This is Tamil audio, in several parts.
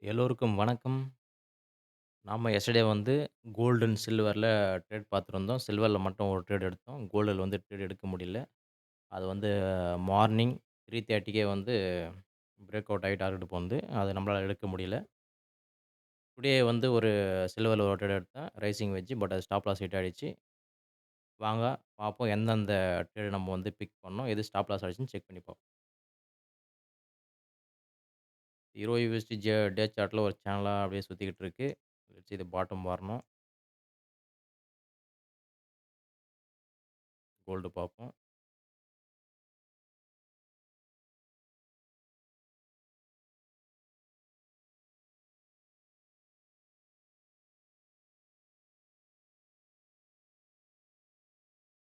எல்லோருக்கும் வணக்கம். நாம எஸ்டர்டே வந்து கோல்டு அண்ட் சில்வர்ல ட்ரேட் பார்த்துருந்தோம். சில்வர்ல மட்டும் ஒரு ட்ரேட் எடுத்தோம். கோல்டுல வந்து ட்ரேட் எடுக்க முடியல. அது வந்து மார்னிங் 3:30க்கே வந்து பிரேக் அவுட் ஆயி டார்கெட் போனது. அது நம்மளால எடுக்க முடியல. டுடே வந்து ஒரு சில்வர்ல ஒரு ட்ரேட் எடுத்தேன். Rising wedge. பட் அது ஸ்டாப் லாஸ் ஹிட் ஆயிடுச்சு. வாங்க பார்ப்போம் எந்தெந்த ட்ரேட் நம்ம வந்து பிக் பண்ணோம். எது ஸ்டாப் லாஸ் ஆயிடுச்சுன்னு செக் பண்ணி பார்ப்போம். யூரோ யுஎஸ்டி டே சார்ட்ல ஒரு சேனலா அப்படியே சுத்திக்கிட்டு இருக்கு. இது பாட்டம் வரணும். கோல்டு பார்ப்போம்.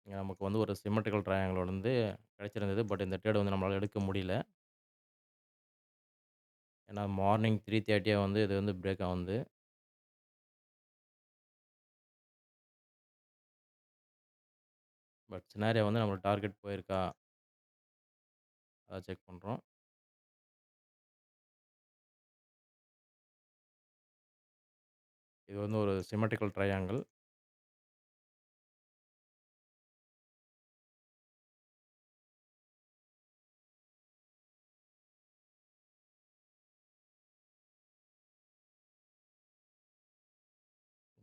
நமக்கு வந்து ஒரு சிம்மெட்ரிக்கல் ட்ரையாங்கிள் வந்து கிடைச்சிருந்தது. பட் இந்த ட்ரேட் வந்து நம்மளால எடுக்க முடியல. ஏன்னா மார்னிங் 3:30 வந்து இது வந்து பிரேக் ஆவுது. பட் சினாரியோ வந்து நம்மளுக்கு டார்கெட் போயிருக்கா? அத செக் பண்றோம். இது வந்து ஒரு சிம்மெட்ரிக்கல் ட்ரையாங்கிள்.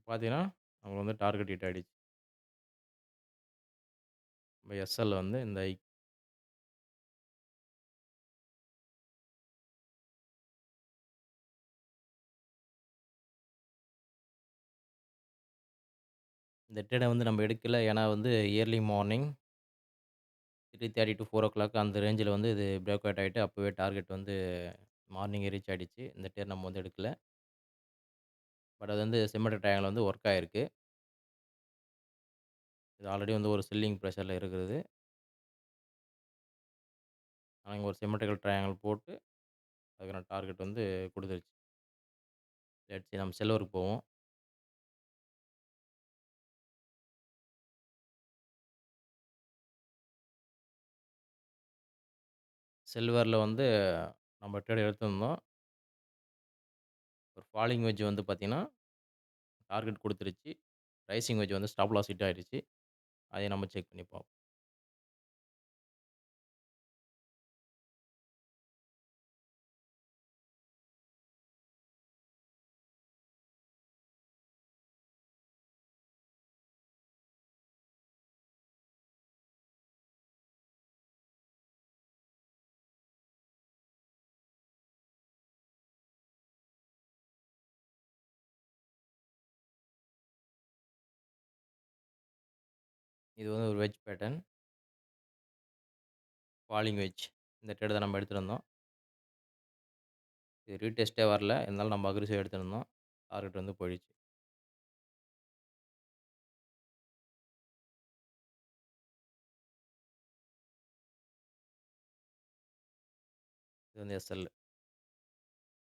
பார்த்தீங்கன்னா, நமக்கு வந்து டார்கெட் ஹிட் ஆயிடுச்சு. நம்ம எஸ்எல் வந்து இந்த ட்ரேட வந்து நம்ம எடுக்கல. ஏன்னா வந்து இயர்லி மார்னிங் 3:30 டூ 4:00 அந்த ரேஞ்சில வந்து இது பிரேக் அவுட் ஆயிட்டு அப்பவே டார்கெட் வந்து மார்னிங்கே ரீச் ஆயிடுச்சு. இந்த ட்ரேட் நம்ம வந்து எடுக்கல. பட் அது வந்து சிம்மெட்ரிக் ட்ரையாங்கிள் வந்து வொர்க் ஆயிருக்கு. இது ஆல்ரெடி வந்து ஒரு செல்லிங் பிரஷர்ல இருக்குது. ஆனா இங்க ஒரு சிம்மெட்ரிக்கல் ட்ரையாங்கிள் போட்டு அதுக்கான டார்கெட் வந்து குடுத்துருச்சு. சரி நம்ம சில்வருக்கு போவோம். சில்வர்ல வந்து நம்ம ட்ரேட் எடுத்திருந்தோம். ஒரு ஃபாலிங் வெட்ஜ் வந்து பார்த்தீங்கன்னா, டார்கெட் குடுத்துருச்சு. ரைசிங் வெட்ஜ் வந்து ஸ்டாப் லாஸ் ஹிட் ஆயிடுச்சு. அதையும் நம்ம செக் பண்ணி பார்ப்போம். இது வந்து ஒரு வெட்ஜ் பேட்டர்ன். Falling wedge. இந்த ட்ரேட் தான் நம்ம எடுத்திருந்தோம். இது ரீடெஸ்ட்டே வரல. இருந்தாலும் நம்ம அக்ரெசிவா எடுத்திருந்தோம். டார்கெட் வந்து போயிடுச்சு. இது வந்து எஸ்எல்.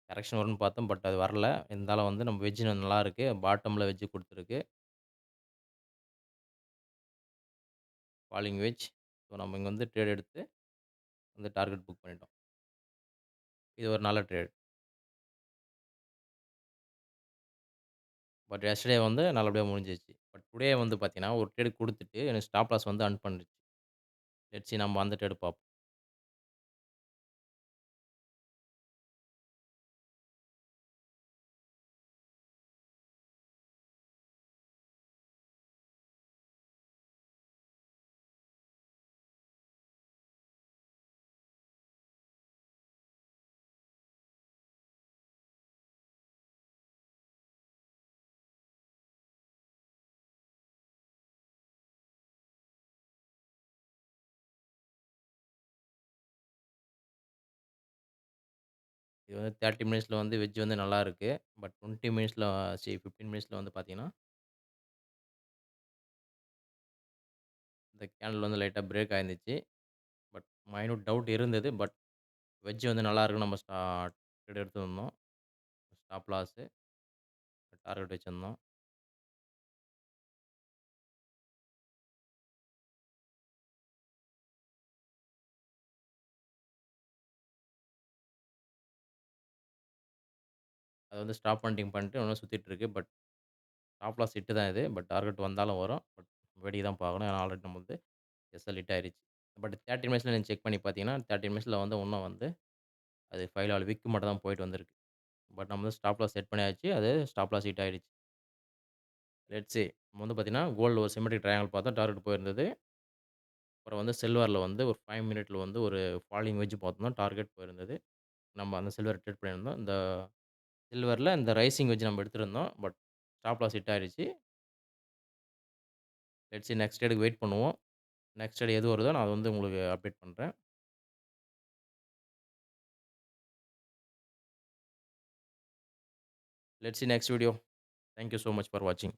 கரெக்ஷன் வரும்னு பார்த்தோம். பட் அது வரல. இருந்தாலும் வந்து நம்ம வெட்ஜ் நல்லாருக்கு. பாட்டம்ல வெட்ஜ் குடுத்துருக்கு. Falling wedge. ஸோ நம்ம இங்க வந்து ட்ரேட் எடுத்து வந்து டார்கெட் புக் பண்ணிட்டோம். இது ஒரு நல்ல ட்ரேட். பட் எஸ்டர்டே வந்து நல்லபடியா முடிஞ்சிருச்சு. பட் டுடே வந்து பார்த்தீங்கன்னா, ஒரு ட்ரேட் குடுத்துட்டு எனக்கு ஸ்டாப் லாஸ் வந்து அன் பண்ணுச்சு. லெட்ஸ் சி நம்ம அந்த ட்ரேட் பார்ப்போம். இது வந்து 30 மினிட்ஸ்ல வந்து வெட்ஜ் வந்து நல்லாருக்கு. பட் 20 மினிட்ஸ்ல 15 மினிட்ஸ்ல வந்து பார்த்தீங்கன்னா, இந்த கேண்டில் வந்து லைட்டா பிரேக் ஆயிருந்துச்சு. பட் மைன்யூட் டவுட் இருந்தது. பட் வெட்ஜ் வந்து நல்லாருக்குன்னு நம்ம ட்ரேட் எடுத்திருந்தோம். ஸ்டாப் லாஸு, டார்கெட் வச்சிருந்தோம். அது வந்து ஸ்டாப் பண்ணிட்டு பண்ணிட்டு இன்னும் சுத்திட்டு இருக்கு. பட் ஸ்டாப் லாஸ் ஹிட் தான் இது. பட் டார்கெட் வந்தாலும் வரும். பட் வெயிட் தான் பார்க்கணும். ஏன்னா ஆல்ரெடி நம்மளது எஸ்எல் ஹிட் ஆயிருச்சு. பட் 30 மினிட்ஸ்ல நீங்க செக் பண்ணி பார்த்தீங்கன்னா, 30 மினிட்ஸ்ல வந்து இன்னும் வந்து அது ஃபெயில் ஆகல. விக் மட்டும் தான் போயிட்டு வந்திருக்கு. பட் நம்ம வந்து ஸ்டாப் லாஸ் செட் பண்ணியாச்சு. அது ஸ்டாப் லாஸ் ஹிட் ஆயிடுச்சு. லெட்ஸ் சே நம்ம வந்து பார்த்தீங்கன்னா, கோல்ட்ல ஒரு சிம்மெட்ரிக் ட்ரையாங்கிள் பார்த்தோம். டார்கெட் போயிருந்தது. அப்புறம் வந்து சில்வர்ல வந்து ஒரு 5 மினிட்ல வந்து ஒரு ஃபாலிங் வெட்ஜ் பார்த்தோம். டார்கெட் போயிருந்தது. நம்ம அந்த சில்வர் ட்ரேட் பண்ணியிருந்தோம். இந்த சில்வர்ல இந்த ரைசிங் வெட்ஜ் நம்ம எடுத்திருந்தோம். பட் ஸ்டாப் லாஸ் ஹிட் ஆயிருச்சு. லெட்ஸ் சீ நெக்ஸ்ட் ட்ரேடுக்கு வெயிட் பண்ணுவோம். நெக்ஸ்ட் ட்ரேட் எது வருதோ நான் அத வந்து உங்களுக்கு அப்டேட் பண்றேன். Let's see next video. Thank you so much for வாட்சிங்.